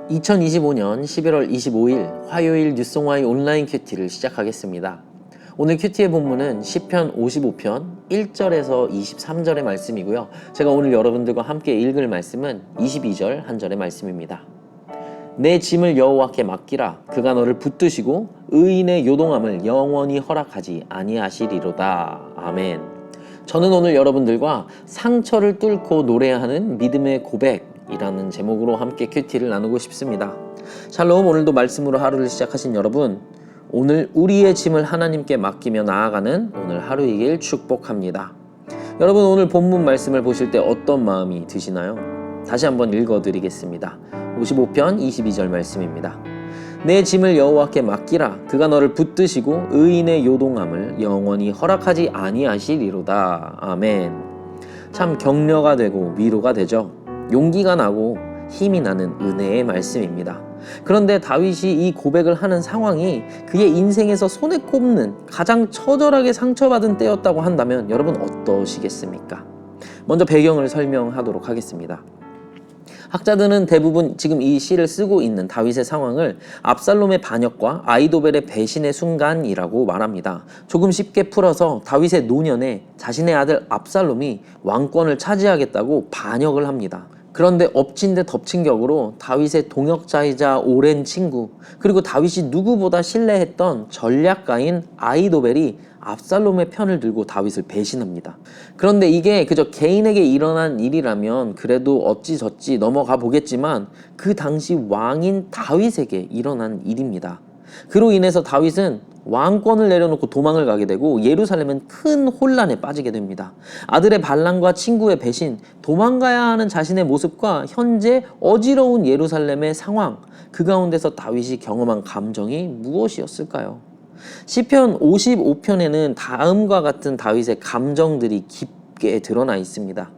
2025년 11월 25일 화요일 뉴송화의 온라인 큐티를 시작하겠습니다. 오늘 큐티의 본문은 시편 55편 1절에서 23절의 말씀이고요. 제가 오늘 여러분들과 함께 읽을 말씀은 22절 한 절의 말씀입니다. 내 짐을 여호와께 맡기라. 그가 너를 붙드시고 의인의 요동함을 영원히 허락하지 아니하시리로다. 아멘. 저는 오늘 여러분들과 상처를 뚫고 노래하는 믿음의 고백이라는 제목으로 함께 큐티를 나누고 싶습니다. 샬롬. 오늘도 말씀으로 하루를 시작하신 여러분, 오늘 우리의 짐을 하나님께 맡기며 나아가는 오늘 하루이길 축복합니다. 여러분, 오늘 본문 말씀을 보실 때 어떤 마음이 드시나요? 다시 한번 읽어드리겠습니다. 55편 22절 말씀입니다. 내 짐을 여호와께 맡기라. 그가 너를 붙드시고 의인의 요동함을 영원히 허락하지 아니하시리로다. 아멘. 참 격려가 되고 위로가 되죠. 용기가 나고 힘이 나는 은혜의 말씀입니다. 그런데 다윗이 이 고백을 하는 상황이 그의 인생에서 손에 꼽는 가장 처절하게 상처받은 때였다고 한다면 여러분 어떠시겠습니까? 먼저 배경을 설명하도록 하겠습니다. 학자들은 대부분 지금 이 시를 쓰고 있는 다윗의 상황을 압살롬의 반역과 아이도벨의 배신의 순간이라고 말합니다. 조금 쉽게 풀어서 다윗의 노년에 자신의 아들 압살롬이 왕권을 차지하겠다고 반역을 합니다. 그런데 엎친 데 덮친 격으로 다윗의 동역자이자 오랜 친구, 그리고 다윗이 누구보다 신뢰했던 전략가인 아이도벨이 압살롬의 편을 들고 다윗을 배신합니다. 그런데 이게 그저 개인에게 일어난 일이라면 그래도 어찌저찌 넘어가 보겠지만 그 당시 왕인 다윗에게 일어난 일입니다. 그로 인해서 다윗은 왕권을 내려놓고 도망을 가게 되고 예루살렘은 큰 혼란에 빠지게 됩니다. 아들의 반란과 친구의 배신, 도망가야 하는 자신의 모습과 현재 어지러운 예루살렘의 상황, 그 가운데서 다윗이 경험한 감정이 무엇이었을까요? 시편 55편에는 다음과 같은 다윗의 감정들이 깊게 드러나 있습니다.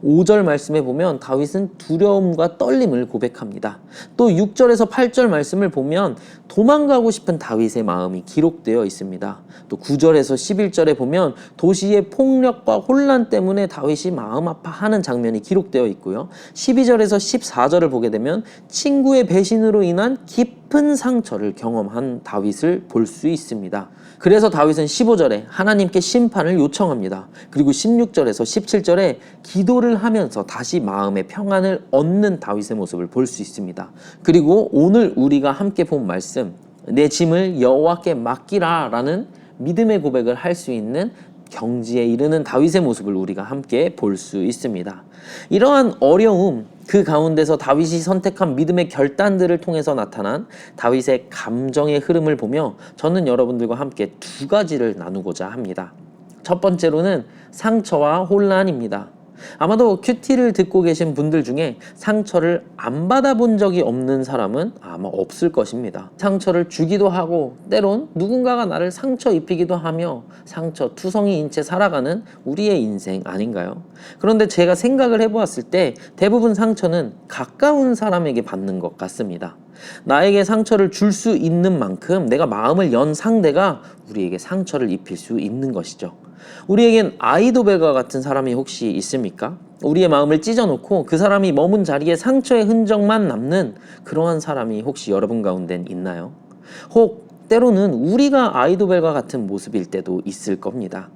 5절 말씀에 보면 다윗은 두려움과 떨림을 고백합니다. 또 6절에서 8절 말씀을 보면 도망가고 싶은 다윗의 마음이 기록되어 있습니다. 또 9절에서 11절에 보면 도시의 폭력과 혼란 때문에 다윗이 마음 아파하는 장면이 기록되어 있고요. 12절에서 14절을 보게 되면 친구의 배신으로 인한 깊은 상처를 경험한 다윗을 볼 수 있습니다. 그래서 다윗은 15절에 하나님께 심판을 요청합니다. 그리고 16절에서 17절에 기도를 하면서 다시 마음의 평안을 얻는 다윗의 모습을 볼 수 있습니다. 그리고 오늘 우리가 함께 본 말씀, 내 짐을 여호와께 맡기라 라는 믿음의 고백을 할 수 있는 경지에 이르는 다윗의 모습을 우리가 함께 볼 수 있습니다. 이러한 어려움, 그 가운데서 다윗이 선택한 믿음의 결단들을 통해서 나타난 다윗의 감정의 흐름을 보며 저는 여러분들과 함께 두 가지를 나누고자 합니다. 첫 번째로는 상처와 혼란입니다. 아마도 큐티를 듣고 계신 분들 중에 상처를 안 받아본 적이 없는 사람은 아마 없을 것입니다. 상처를 주기도 하고 때론 누군가가 나를 상처 입히기도 하며 상처 투성이인 채 살아가는 우리의 인생 아닌가요? 그런데 제가 생각을 해보았을 때 대부분 상처는 가까운 사람에게 받는 것 같습니다. 나에게 상처를 줄 수 있는 만큼 내가 마음을 연 상대가 우리에게 상처를 입힐 수 있는 것이죠. 우리에겐 아이도벨과 같은 사람이 혹시 있습니까? 우리의 마음을 찢어놓고 그 사람이 머문 자리에 상처의 흔적만 남는 그러한 사람이 혹시 여러분 가운데는 있나요? 혹 때로는 우리가 아이도벨과 같은 모습일 때도 있을 겁니다.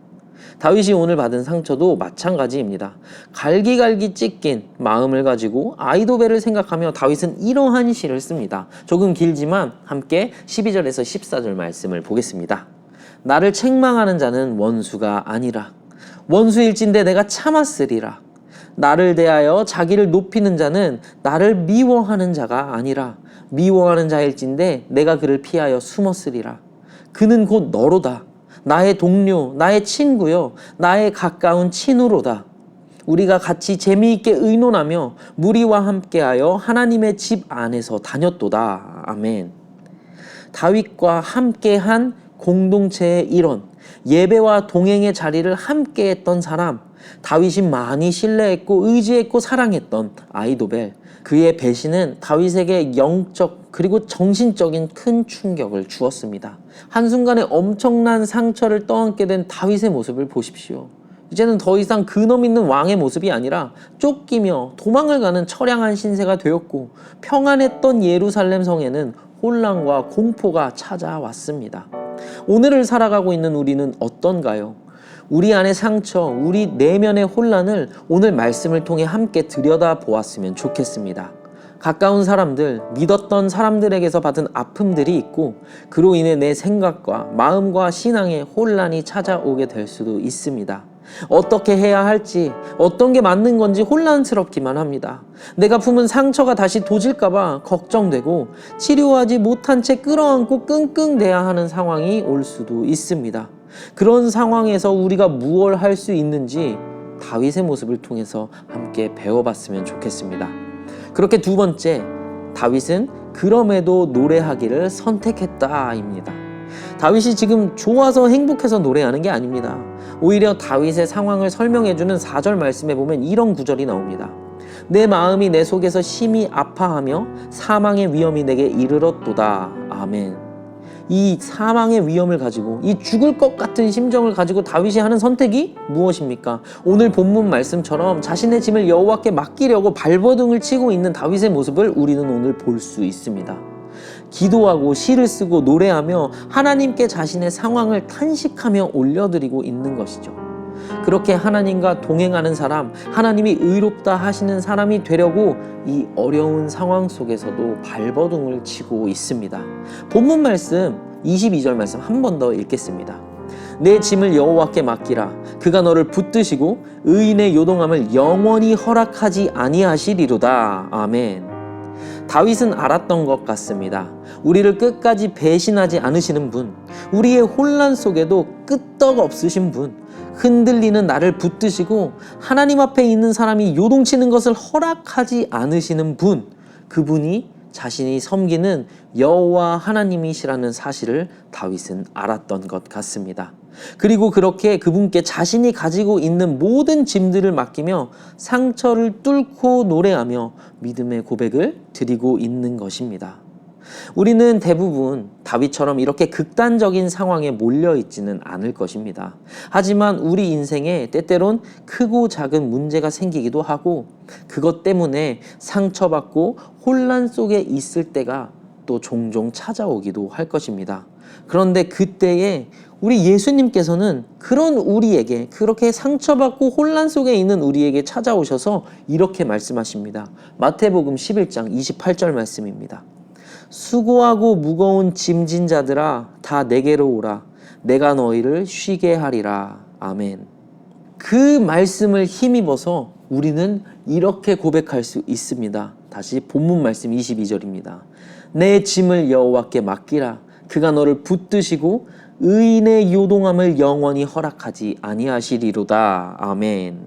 다윗이 오늘 받은 상처도 마찬가지입니다. 갈기갈기 찢긴 마음을 가지고 아이도벨을 생각하며 다윗은 이러한 시를 씁니다. 조금 길지만 함께 12절에서 14절 말씀을 보겠습니다. 나를 책망하는 자는 원수가 아니라 원수일진데 내가 참았으리라. 나를 대하여 자기를 높이는 자는 나를 미워하는 자가 아니라 미워하는 자일진데 내가 그를 피하여 숨었으리라. 그는 곧 너로다. 나의 동료, 나의 친구요, 나의 가까운 친우로다. 우리가 같이 재미있게 의논하며 무리와 함께하여 하나님의 집 안에서 다녔도다. 아멘. 다윗과 함께한 공동체의 일원, 예배와 동행의 자리를 함께 했던 사람, 다윗이 많이 신뢰했고 의지했고 사랑했던 아이도벨, 그의 배신은 다윗에게 영적 그리고 정신적인 큰 충격을 주었습니다. 한순간에 엄청난 상처를 떠안게 된 다윗의 모습을 보십시오. 이제는 더 이상 근엄 있는 왕의 모습이 아니라 쫓기며 도망을 가는 처량한 신세가 되었고, 평안했던 예루살렘 성에는 혼란과 공포가 찾아왔습니다. 오늘을 살아가고 있는 우리는 어떤가요? 우리 안의 상처, 우리 내면의 혼란을 오늘 말씀을 통해 함께 들여다보았으면 좋겠습니다. 가까운 사람들, 믿었던 사람들에게서 받은 아픔들이 있고, 그로 인해 내 생각과 마음과 신앙에 혼란이 찾아오게 될 수도 있습니다. 어떻게 해야 할지, 어떤 게 맞는 건지 혼란스럽기만 합니다. 내가 품은 상처가 다시 도질까봐 걱정되고, 치료하지 못한 채 끌어안고 끙끙대야 하는 상황이 올 수도 있습니다. 그런 상황에서 우리가 무엇을 할 수 있는지 다윗의 모습을 통해서 함께 배워봤으면 좋겠습니다. 그렇게 두 번째, 다윗은 그럼에도 노래하기를 선택했다입니다. 다윗이 지금 좋아서 행복해서 노래하는 게 아닙니다. 오히려 다윗의 상황을 설명해주는 4절 말씀에 보면 이런 구절이 나옵니다. 내 마음이 내 속에서 심히 아파하며 사망의 위험이 내게 이르렀도다. 아멘. 이 사망의 위험을 가지고, 이 죽을 것 같은 심정을 가지고 다윗이 하는 선택이 무엇입니까? 오늘 본문 말씀처럼 자신의 짐을 여호와께 맡기려고 발버둥을 치고 있는 다윗의 모습을 우리는 오늘 볼 수 있습니다. 기도하고 시를 쓰고 노래하며 하나님께 자신의 상황을 탄식하며 올려드리고 있는 것이죠. 그렇게 하나님과 동행하는 사람, 하나님이 의롭다 하시는 사람이 되려고 이 어려운 상황 속에서도 발버둥을 치고 있습니다. 본문 말씀 22절 말씀 한 번 더 읽겠습니다. 내 짐을 여호와께 맡기라. 그가 너를 붙드시고 의인의 요동함을 영원히 허락하지 아니하시리로다. 아멘. 다윗은 알았던 것 같습니다. 우리를 끝까지 배신하지 않으시는 분, 우리의 혼란 속에도 끄떡 없으신 분, 흔들리는 나를 붙드시고 하나님 앞에 있는 사람이 요동치는 것을 허락하지 않으시는 분, 그분이 자신이 섬기는 여호와 하나님이시라는 사실을 다윗은 알았던 것 같습니다. 그리고 그렇게 그분께 자신이 가지고 있는 모든 짐들을 맡기며 상처를 뚫고 노래하며 믿음의 고백을 드리고 있는 것입니다. 우리는 대부분 다윗처럼 이렇게 극단적인 상황에 몰려 있지는 않을 것입니다. 하지만 우리 인생에 때때론 크고 작은 문제가 생기기도 하고, 그것 때문에 상처받고 혼란 속에 있을 때가 또 종종 찾아오기도 할 것입니다. 그런데 그때에 우리 예수님께서는 그런 우리에게, 그렇게 상처받고 혼란 속에 있는 우리에게 찾아오셔서 이렇게 말씀하십니다. 마태복음 11장 28절 말씀입니다. 수고하고 무거운 짐진 자들아 다 내게로 오라. 내가 너희를 쉬게 하리라. 아멘. 그 말씀을 힘입어서 우리는 이렇게 고백할 수 있습니다. 다시 본문 말씀 22절입니다. 내 짐을 여호와께 맡기라. 그가 너를 붙드시고 의인의 요동함을 영원히 허락하지 아니하시리로다. 아멘.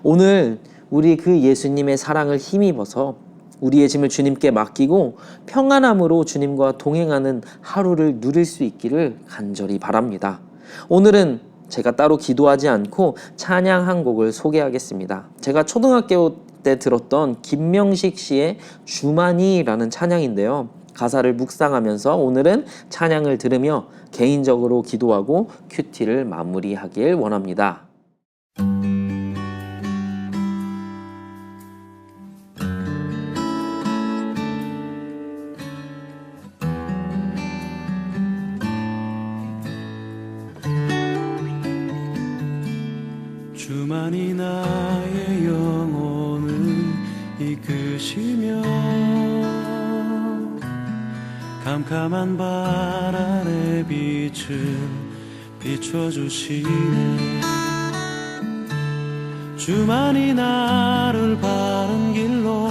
오늘 우리 그 예수님의 사랑을 힘입어서 우리의 짐을 주님께 맡기고 평안함으로 주님과 동행하는 하루를 누릴 수 있기를 간절히 바랍니다. 오늘은 제가 따로 기도하지 않고 찬양 한 곡을 소개하겠습니다. 제가 초등학교 때 들었던 김명식 씨의 주만이라는 찬양인데요. 가사를 묵상하면서 오늘은 찬양을 들으며 개인적으로 기도하고 큐티를 마무리하길 원합니다. 주만이 나의 영혼을 이끄시며 캄캄한 발 아래 빛을 비춰주시네. 주만이 나를 바른 길로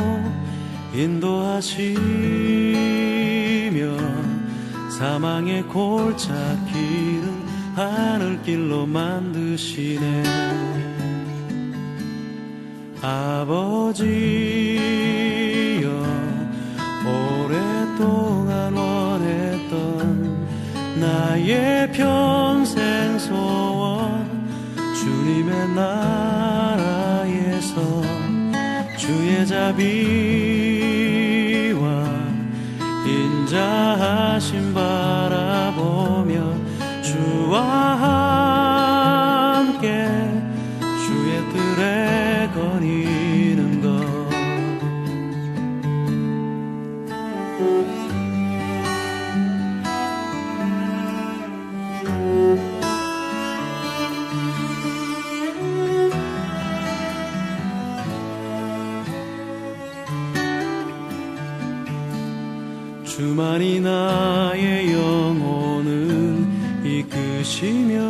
인도하시며 사망의 골짜기를 하늘길로 만드시네. 아버지여 오랫동안 원했던 나의 평생 소원 주님의 나라에서 주의 자비와 인자하심 바라보며 주와 함께 주만이 나의 영혼을 이끄시며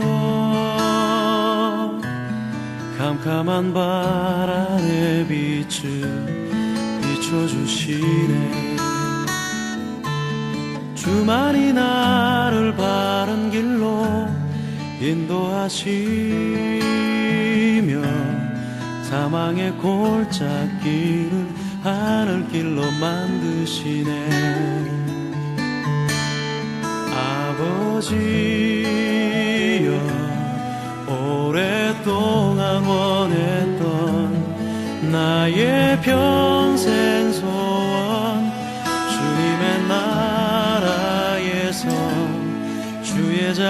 캄캄한 발 아래 빛을 비춰주시네. 주만이 나를 바른 길로 인도하시며 사망의 골짜기를 하늘길로 만드시네. 아버지여, 오랫동안 원했던 나의 평생 소원, 주님의 나라에서 주의 자비와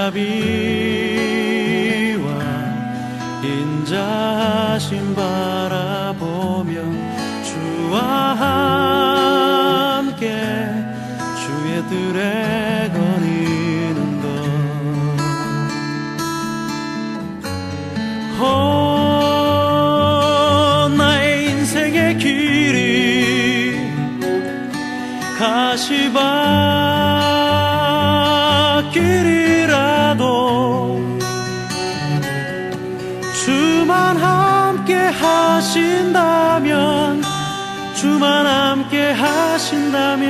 인자하심 바라보며 주와 함께 주의 뜰에 거니는 것. 나의 인생의 길이 가시밭길이라도 주만 함께 하신다면, 주만 함께 하신다면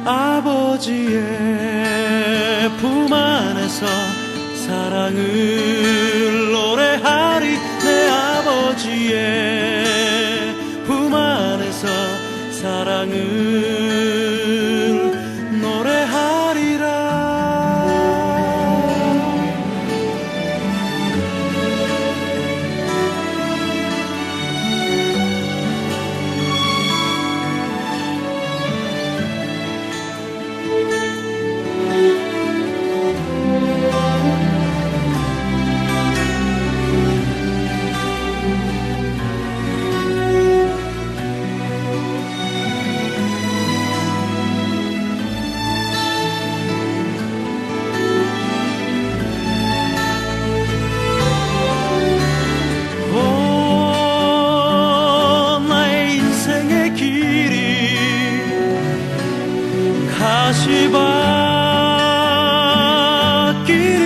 아버지의 품 안에서 사랑을 노래하리. 내 아버지의 품 안에서 사랑을 노래하리라.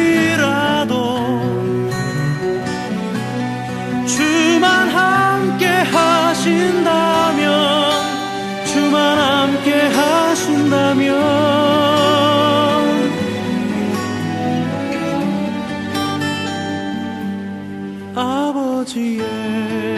가시밭길이라도 주만 함께 하신다면, 주만 함께 하신다면 아버지의